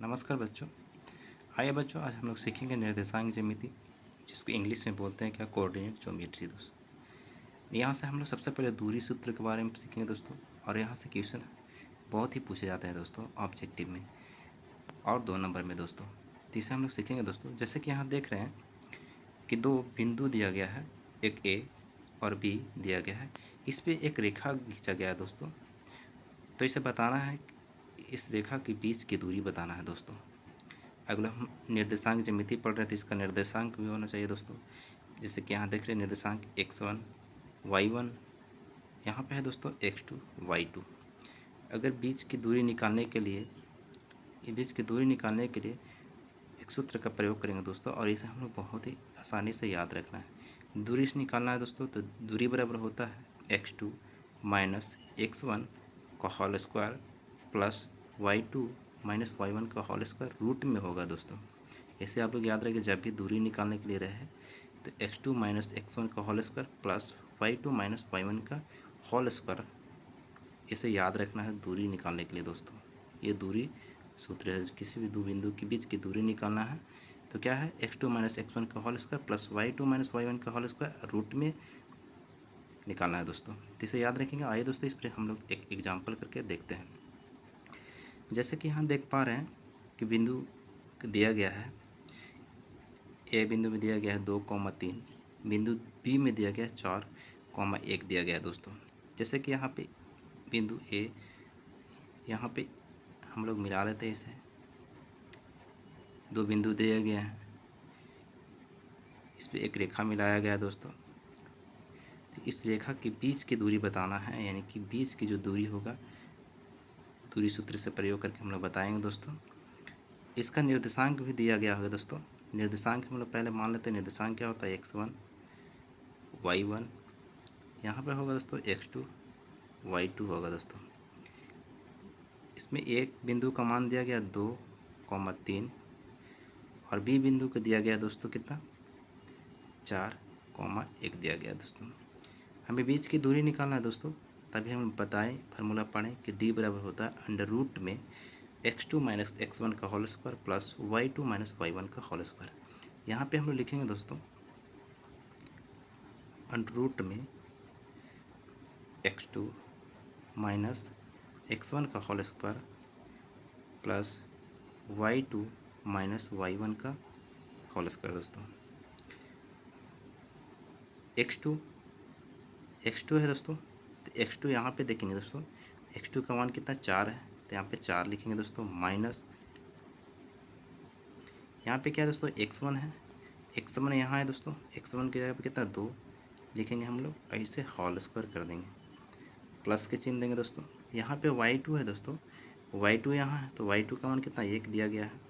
नमस्कार बच्चों। आइए बच्चों, आज हम लोग सीखेंगे निर्देशांक ज्यामिति, जिसको इंग्लिश में बोलते हैं क्या, कोऑर्डिनेट ज्योमेट्री दोस्तों। यहाँ से हम लोग सबसे पहले दूरी सूत्र के बारे में सीखेंगे दोस्तों, और यहाँ से क्वेश्चन बहुत ही पूछे जाते हैं दोस्तों ऑब्जेक्टिव में और 2 नंबर में दोस्तों। तो इसे हम लोग सीखेंगे दोस्तों। जैसे कि यहाँ देख रहे हैं कि 2 बिंदु दिया गया है, एक ए और बी दिया गया है, इस पर एक रेखा खींचा गया है दोस्तों। तो इसे बताना है, इस रेखा के बीच की दूरी बताना है दोस्तों। अगला हम निर्देशांक ज्यामिति पढ़ रहे थे, इसका निर्देशांक भी होना चाहिए दोस्तों। जैसे कि यहाँ देख रहे हैं निर्देशांक x1 y1, यहाँ पे है दोस्तों x2 y2। अगर बीच की दूरी निकालने के लिए एक सूत्र का प्रयोग करेंगे दोस्तों, और इसे हम लोग बहुत ही आसानी से याद रखना है। दूरी से निकालना है दोस्तों, तो दूरी बराबर होता है x2 माइनस x1 का whole square plus y2 minus y1 का होल स्क्वायर रूट में होगा दोस्तों। ऐसे आप लोग याद रखें, जब भी दूरी निकालने के लिए रहे तो x2 माइनस x1 का whole square plus y2 minus y1 का होल स्क्वायर, इसे याद रखना है दूरी निकालने के लिए दोस्तों। ये दूरी सूत्र है, किसी भी दो बिंदु के बीच की दूरी निकालना है तो क्या है, x2 माइनस x1 का whole square plus y2 minus y1 का होल स्क्वायर रूट में निकालना है दोस्तों। तो इसे याद रखेंगे। आइए दोस्तों, इस पर हम लोग एक एग्जाम्पल करके देखते हैं। जैसे कि यहाँ देख पा रहे हैं कि बिंदु दिया गया है, ए बिंदु में दिया गया है 2,3, बिंदु बी में दिया गया है 4,1 दिया गया है दोस्तों। जैसे कि यहाँ पे बिंदु ए, यहाँ पे हम लोग मिला लेते हैं इसे, 2 बिंदु दिया गया है, इस पर एक रेखा मिलाया गया है दोस्तों। तो इस रेखा के बीच की दूरी बताना है, यानी कि बीच की जो दूरी होगा, दूरी सूत्र से प्रयोग करके हम लोग बताएंगे दोस्तों। इसका निर्देशांक भी दिया गया होगा दोस्तों। निर्देशांक हम लोग पहले मान लेते हैं, निर्देशांक क्या होता है, x1 y1, यहाँ पे होगा दोस्तों x2 y2 होगा दोस्तों। इसमें एक बिंदु का मान दिया गया 2,3 और बी बिंदु को दिया गया दोस्तों कितना, 4,1 दिया गया दोस्तों। हमें बीच की दूरी निकालना है दोस्तों, तभी हम बताएं, फार्मूला पढ़ें कि d बराबर होता है अंडर रूट में x2 माइनस x1 का whole square plus y2 minus y1 का होल स्क्वायर। यहाँ पे हम लोग लिखेंगे दोस्तों अंडर रूट में x2 माइनस x1 का whole square plus y2 minus y1 का होल स्क्वायर दोस्तों। x2 है दोस्तों, तो x2 यहाँ पे देखेंगे दोस्तों, x2 का मान कितना, 4 है, तो यहाँ पे 4 लिखेंगे दोस्तों, माइनस यहाँ पे क्या है दोस्तों, x1 है, x1 यहाँ है दोस्तों, x1 की जगह पे कितना 2 लिखेंगे हम लोग, ऐसे होल स्क्वायर कर देंगे, प्लस के चिन्ह देंगे दोस्तों। यहाँ पे y2 है दोस्तों, y2 यहाँ है, तो y2 का मान कितना 1 दिया गया है,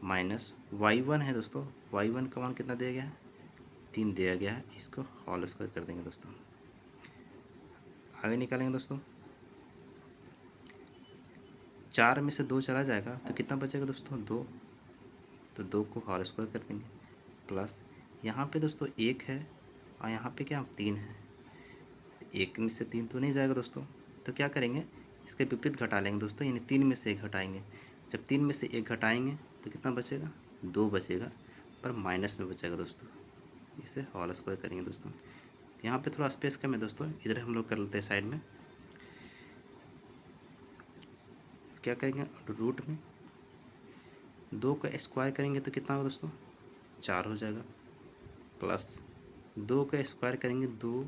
माइनस y1 है दोस्तों, y1 का मान कितना दिया गया है, 3 दिया गया है, इसको होल स्क्वायर कर देंगे दोस्तों। आगे निकालेंगे दोस्तों, 4 में से 2 चला जाएगा तो कितना बचेगा दोस्तों, 2, तो 2 को होल स्क्वायर कर देंगे, प्लस यहाँ पे दोस्तों 1 है और यहाँ पे क्या 3 है, 1 में से 3 तो नहीं जाएगा दोस्तों, तो क्या करेंगे, इसके विपरीत घटा लेंगे दोस्तों, यानी 3 में से 1 घटाएंगे। जब 3 में से 1 घटाएंगे तो कितना बचेगा, 2 बचेगा, पर माइनस में बचेगा दोस्तों, इसे होल स्क्वायर करेंगे दोस्तों। यहाँ पे थोड़ा स्पेस कम है दोस्तों, इधर हम लोग कर लेते हैं साइड में। क्या करेंगे, रूट में 2 का स्क्वायर करेंगे तो कितना होगा दोस्तों, 4 हो जाएगा, प्लस 2 का स्क्वायर करेंगे, 2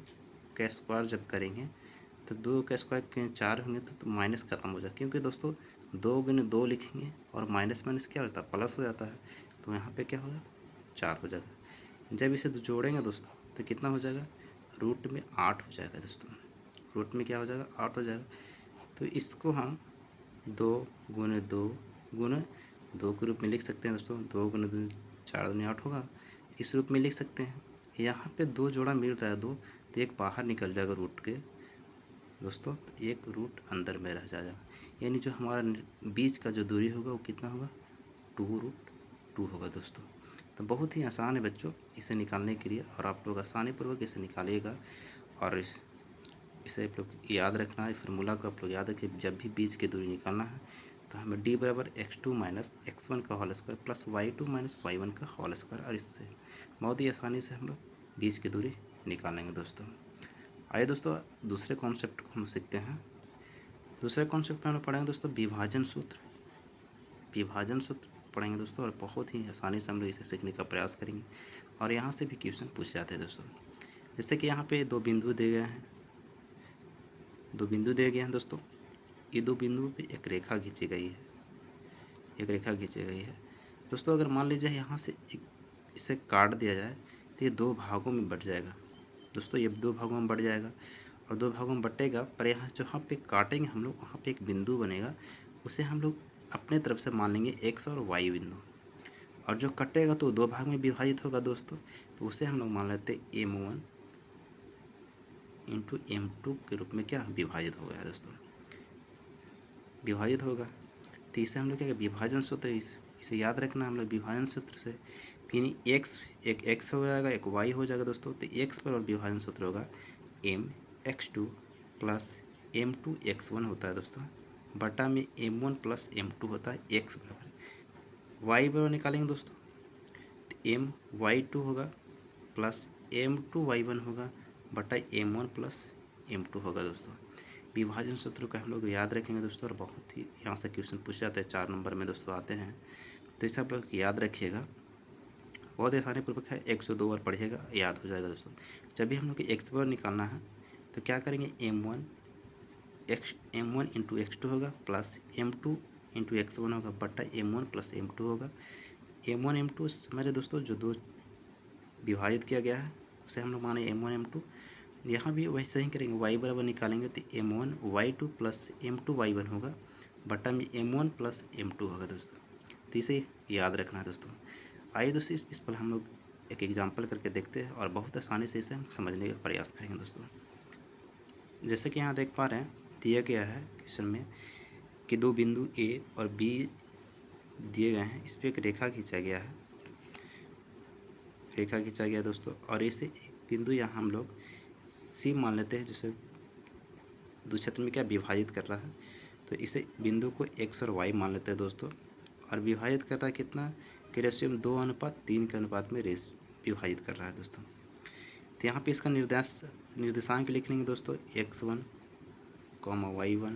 का स्क्वायर जब करेंगे तो 2 का स्क्वायर 4 होंगे तो माइनस खत्म हो जाएगा, क्योंकि दोस्तों 2 गुने 2 लिखेंगे और माइनस माइनस क्या हो जाता है, प्लस हो जाता है, तो यहाँ पे क्या होगा, 4 हो जाएगा। जब इसे जोड़ेंगे दोस्तों तो कितना हो जाएगा, रूट में 8 हो जाएगा दोस्तों, रूट में क्या हो जाएगा, 8 हो जाएगा। तो इसको हम 2 गुने 2 गुने 2 के रूप में लिख सकते हैं दोस्तों, 2 गुने 2 4 दूनी 8 होगा, इस रूप में लिख सकते हैं। यहाँ पे 2 जोड़ा मिल रहा है 2, तो एक बाहर निकल जाएगा रूट के दोस्तों, तो एक रूट अंदर में रह जाएगा, यानी जो हमारा बीच का जो दूरी होगा वो कितना होगा, 2√2 होगा दोस्तों। तो बहुत ही आसान है बच्चों इसे निकालने के लिए, और आप लोग आसानी पूर्वक इसे निकालिएगा, और इसे आप लोग याद रखना है, फार्मूला को आप लोग याद रखिए, जब भी बीच की दूरी निकालना है तो हमें डी बराबर x2 माइनस x1 का whole square plus y2 minus y1 का होल स्क्वायर, और इससे बहुत ही आसानी से हम लोग बीच की दूरी निकालेंगे दोस्तों। आइए दोस्तों दूसरे कॉन्सेप्ट को हम सीखते हैं। दूसरे कॉन्सेप्ट में हम लोग पढ़ेंगे दोस्तों विभाजन सूत्र। विभाजन सूत्र पढ़ेंगे दोस्तों, और बहुत ही आसानी से हम लोग इसे सीखने का प्रयास करेंगे, और यहाँ से भी क्वेश्चन पूछ जाते हैं दोस्तों। जैसे कि यहाँ पे दो बिंदु दिए गए हैं, दो बिंदु दिए गए हैं दोस्तों। ये दो बिंदुओं पे एक रेखा खींची गई है, एक रेखा खींची गई है दोस्तों। अगर मान लीजिए यहाँ से इसे काट दिया जाए तो ये दो भागों में बट जाएगा दोस्तों, ये दो भागों में बट जाएगा, और दो भागों में बटेगा। पर यहाँ जहाँ पे काटेंगे हम लोग, वहाँ पे एक बिंदु बनेगा, उसे हम लोग अपने तरफ से मान लेंगे x और y बिंदु, और जो कटेगा तो दो भाग में विभाजित होगा दोस्तों, तो उसे हम लोग मान लेते हैं m1 इंटू m2 के रूप में क्या विभाजित हो गया दोस्तों, विभाजित होगा। तो इसे हम लोग क्या विभाजन सूत्र, इसे याद रखना हम लोग विभाजन सूत्र से। फिर x, एक x हो जाएगा, एक y हो जाएगा दोस्तों। तो x पर और विभाजन सूत्र होगा mx2 प्लस m2 x1 होता है दोस्तों, बटा में m1 प्लस m2 होता है x बराबर। y बराबर निकालेंगे दोस्तों, तो my2 होगा प्लस m2 y1 होगा बटा m1 प्लस m2 होगा दोस्तों। विभाजन सूत्र का हम लोग याद रखेंगे दोस्तों, और बहुत ही यहाँ से क्वेश्चन पूछ जाते हैं, 4 नंबर में दोस्तों आते हैं, तो इसे आप लोग याद रखिएगा। बहुत आसानी पूर्वक है, 102 बार पढ़िएगा, याद हो जाएगा दोस्तों। जब भी हम लोग एक्स बार निकालना है तो क्या करेंगे, m1 इंटू x2 होगा प्लस m2 इंटू x1 होगा बटा m1 प्लस m2 होगा। m1 m2 समझे दोस्तों, जो दो विभाजित किया गया है उसे हम लोग माने m1 m2। यहाँ भी वैसे ही करेंगे, y बराबर निकालेंगे तो m1 y2 plus m2 y1 होगा बटा में m1 प्लस m2 होगा दोस्तों। तो इसे याद रखना है दोस्तों। आइए दोस्तों इस पर हम लोग एक एग्जांपल करके देखते हैं, और बहुत आसानी से इसे हम समझने का प्रयास करेंगे दोस्तों। जैसे कि यहाँ देख पा रहे हैं, दिया गया है क्वेश्चन में कि दो बिंदु A और B दिए गए हैं, इस पर एक रेखा खींचा गया है, रेखा खींचा गया दोस्तों, और इसे एक बिंदु यहाँ हम लोग C मान लेते हैं, जिसे दो क्षेत्र में क्या विभाजित कर रहा है, तो इसे बिंदु को x और y मान लेते हैं दोस्तों, और विभाजित करता है कितना कि रेशियो में 2:3 के अनुपात में विभाजित कर रहा है दोस्तों। तो यहाँ पे इसका निर्देशांक लिख लेंगे दोस्तों, x1 y1,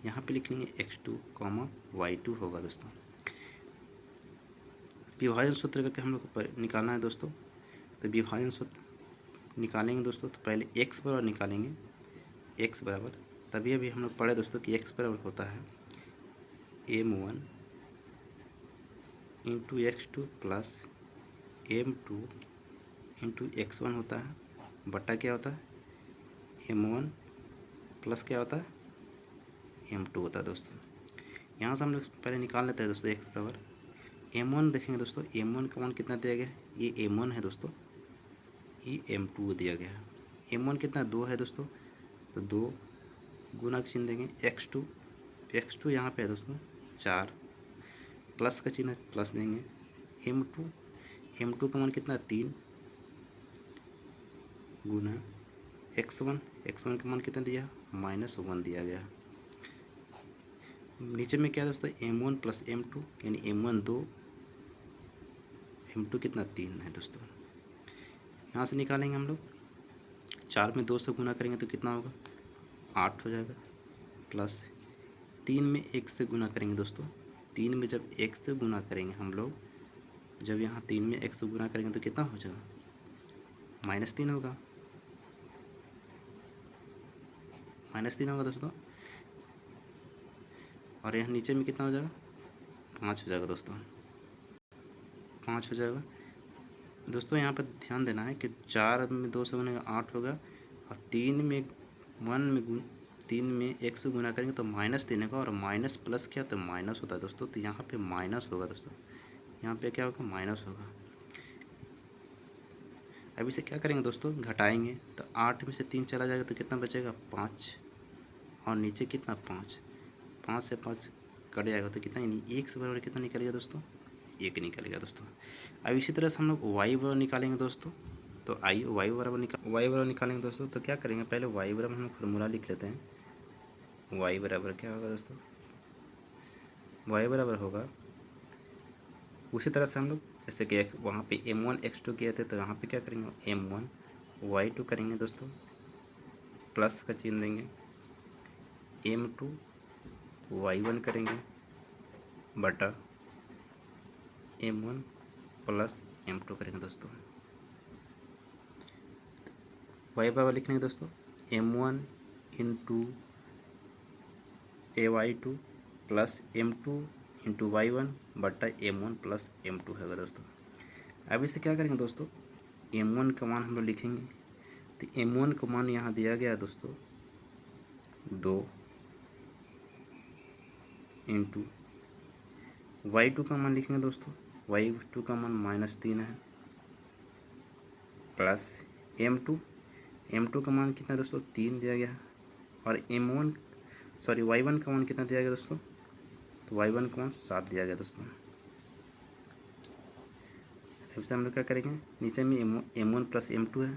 यहाँ पे लिख लेंगे x2 y2 होगा दोस्तों। विभाजन सूत्र करके हम लोग को निकालना है दोस्तों। तो विभाजन सूत्र निकालेंगे दोस्तों, तो पहले x बराबर निकालेंगे, x बराबर, तभी अभी हम लोग पढ़े दोस्तों कि x बराबर होता है m1 into x2 plus m2 into x1 होता है बटा क्या होता है m1 प्लस क्या होता है m2 होता है दोस्तों। यहाँ से हम लोग पहले निकाल लेते हैं दोस्तों x बराबर m1, देखेंगे दोस्तों m1 का मान कितना दिया गया है, ये m1 है दोस्तों, ये m2 दिया गया है। m1 कितना 2 है दोस्तों, तो 2 गुना का चिन्ह देंगे, x2 यहाँ पे है दोस्तों 4, प्लस का चिन्ह प्लस देंगे, m2 का मान कितना 3 गुना x1 का मान कितना दिया -1 दिया गया। नीचे में क्या है दोस्तों m1 प्लस m2, यानी m1 2, m2 कितना 3 है दोस्तों। यहाँ से निकालेंगे हम लोग, 4 में 2 से गुना करेंगे तो कितना होगा 8 हो जाएगा, प्लस 3 में 1 से गुना करेंगे दोस्तों, 3 में जब 1 से गुना करेंगे हम लोग, जब यहाँ 3 में 1 से गुना करेंगे तो कितना हो जाएगा -3 होगा, -3 होगा दोस्तों। और यहाँ नीचे में कितना हो जाएगा 5 हो जाएगा दोस्तों, 5 हो जाएगा दोस्तों। यहाँ पर ध्यान देना है कि 4 में 2 से गुना 8 होगा, और 3 में 1 से गुना करेंगे तो -3 होगा, और माइनस प्लस क्या तो माइनस होता है दोस्तों। तो यहाँ पे माइनस होगा दोस्तों, यहाँ पे क्या होगा माइनस होगा। अब इसे क्या करेंगे दोस्तों घटाएंगे, तो 8 में से 3 चला जाएगा तो कितना बचेगा 5, और नीचे कितना 5 से 5 कट जाएगा तो कितना, यानी 1 से बराबर कितना निकलेगा दोस्तों 1 निकलेगा दोस्तों। अब इसी तरह से हम लोग y बराबर निकालेंगे दोस्तों। तो y बराबर निकालेंगे दोस्तों, तो क्या करेंगे पहले y बराबर हम फार्मूला लिख लेते हैं। y बराबर क्या होगा दोस्तों y बराबर होगा, उसी तरह से हम लोग जैसे कि वहाँ पे m1 x2 किए थे तो यहाँ पे क्या करेंगे m1 y2 करेंगे दोस्तों, प्लस का चिन्ह देंगे, m2 y1 करेंगे बटा m1 प्लस m2 करेंगे दोस्तों। y बराबर लिखेंगे दोस्तों m1 into ay2 plus m2 into y1 बटा m1 प्लस m2 होगा दोस्तों। अब इसे क्या करेंगे दोस्तों, m1 का मान हम लोग लिखेंगे, तो m1 का मान यहाँ दिया गया है दोस्तों 2 इंटू y2 का मान लिखेंगे दोस्तों, y2 का मान -3 है, प्लस m2 का मान कितना है दोस्तों 3 दिया गया है, और y1 का मान कितना दिया गया दोस्तों, तो y1 का मान 7 दिया गया दोस्तों। अब से हम लोग क्या करेंगे, नीचे में m1 प्लस m2 है,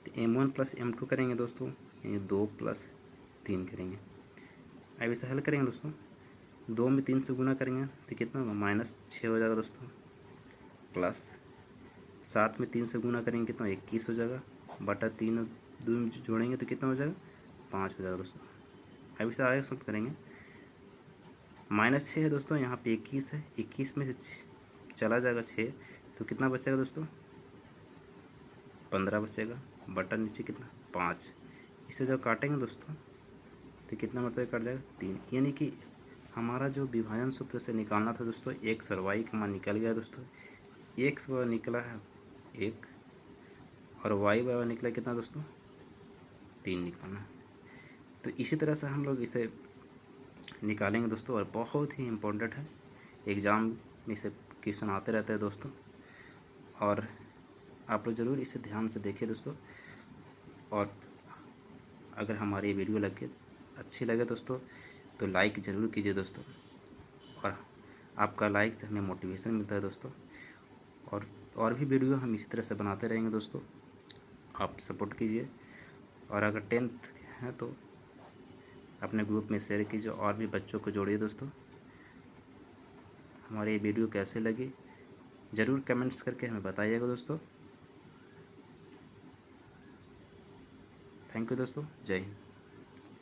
तो m1 प्लस m2 करेंगे दोस्तों, ये 2 प्लस 3 करेंगे। अब इसे हल करेंगे दोस्तों, 2 में 3 से गुना करेंगे तो कितना होगा -6 हो जाएगा दोस्तों, प्लस 7 में 3 से गुना करेंगे कितना 21 हो जाएगा, बटा 3 2 में जोड़ेंगे तो कितना हो जाएगा 5 हो जाएगा दोस्तों। अब इसे आगे सॉल्व करेंगे, -6 है दोस्तों, यहाँ पे 21 है, 21 में से चला जाएगा 6 तो कितना बचेगा दोस्तों 15 बचेगा, बटा नीचे कितना 5, इसे जब काटेंगे दोस्तों तो कितना मतलब कट जाएगा 3, यानी कि हमारा जो विभाजन सूत्र से निकालना था दोस्तों x और y का मान निकल गया दोस्तों। x बराबर निकला है 1 और y बराबर निकला कितना दोस्तों 3 निकालना है। तो इसी तरह से हम लोग इसे निकालेंगे दोस्तों, और बहुत ही इम्पोर्टेंट है, एग्ज़ाम में इसे क्वेश्चन आते रहते हैं दोस्तों, और आप लोग ज़रूर इसे ध्यान से देखिए दोस्तों। और अगर हमारी वीडियो अच्छी लगे दोस्तों तो लाइक ज़रूर कीजिए दोस्तों, और आपका लाइक से हमें मोटिवेशन मिलता है दोस्तों, और भी वीडियो हम इसी तरह से बनाते रहेंगे दोस्तों, आप सपोर्ट कीजिए। और अगर 10th है तो अपने ग्रुप में शेयर कीजिए और भी बच्चों को जोड़िए दोस्तों। हमारी वीडियो कैसे लगी ज़रूर कमेंट्स करके हमें बताइएगा दोस्तों। थैंक यू दोस्तों, जय हिंद।